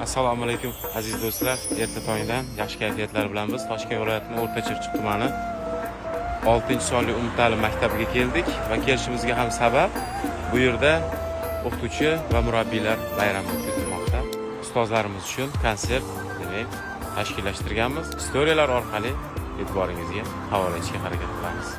Assalomu alaykum aziz do'stlar. Erta tongdan yaxshi kayfiyatlar bilan biz Toshkent viloyatining O'rta-Chirchiq tumani 6-sonli umumta'lim maktabiga keldik va kelishimizga ham sabab bu yerda o'qituvchi va murabbiylar bayrami o'tkazilmoqda. Ustozlarimiz uchun konsert tashkillashtirganmiz. Istoriyalar orqali e'tiboringizga havola etishga harakat qilamiz.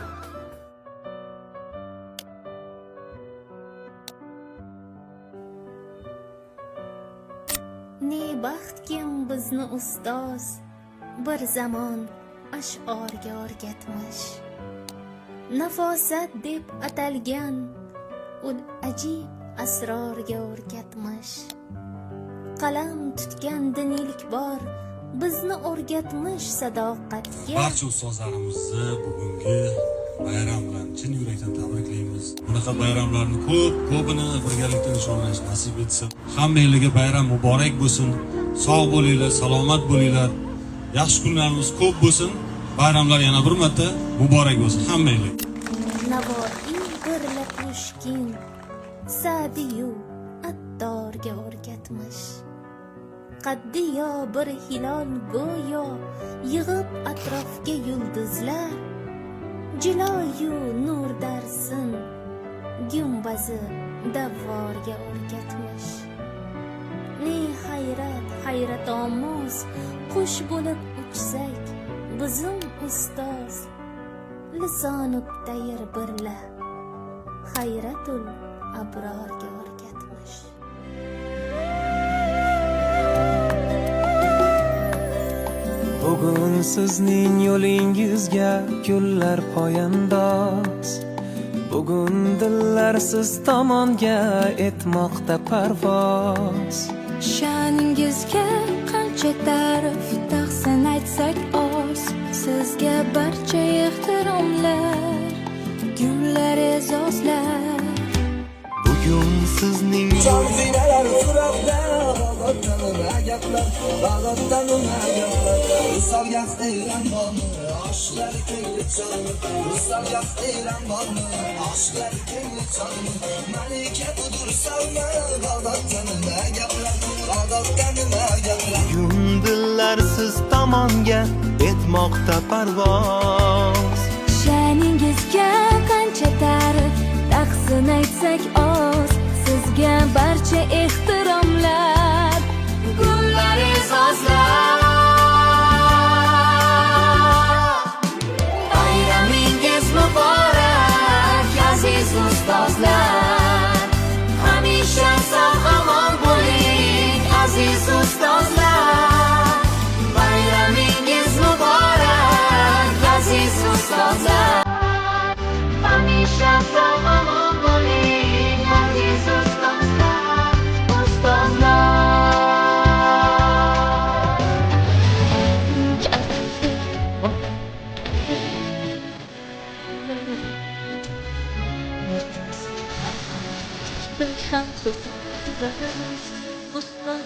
Ne baxtkim bizni ustoz bir zamon ash'orga o'rgatmish. Nafosat deb atalgan ul ajib asrorga o'rgatmish. Qalam tutgan diniylik bor bizni o'rgatmish sadoqatga. Barcha ustozlarimizni bugungi bayram bilan chin yurakdan tabriklaymiz. Bunaqa bayramlarni ko'pini birgalikda nishonlash nasib etsin. Hammangizga bayram muborak bo'lsin. Sog' bo'linglar, salomat bo'linglar. Yaxshi kunlarimiz ko'p bo'lsin. Bayramlar yana bir marta muborak bo'lsin hammangizga. Navoiy birla Pushkin Sa'diyu Attorga o'rgatmish. Qaddiyo bir hilol go'yo yig'ib atrofga yulduzlar. Jiloyu nur darsin gumbazi davvorga o'rgatmish. Ne hayratomuz qush bo'lib uchsak bizim ustoz lisonub tayr birla hayratul abrorga o'rgatmish. Bugun sizning yo'lingizga gullar poyandoz. Bugun dillar siz tomonga etmoqda parvoz. Sha'ningizga qancha ta'rif taqsin aytsak oz. Sizga barcha ehtiromlar, gullar e'zozlar. Bugun sizning Şanzineler suratda Bağdattanına gaplar Bağdattanına gaplar Rusal yaktıyran bağlı Aşklar keyli çalını Rusal yaktıyran bağlı Aşklar keyli çalını Malike budur salma Bağdattanına gaplar Bağdattanına gaplar Bugun dillar siz tomonga etmoqda parvoz. Sha'ningizga qancha ta'rif taqsin aytsak oz. Sizga barcha ehtiromlar, gullar e'zozlar. Bayramingiz muborak aziz ustozlar. Hamisha sog' omon bo'ling aziz ustozlar. Bayramingiz muborak aziz ustozlar. Hamisha sog' omon bo'ling aziz ustozlar. Ustozlar. Muslim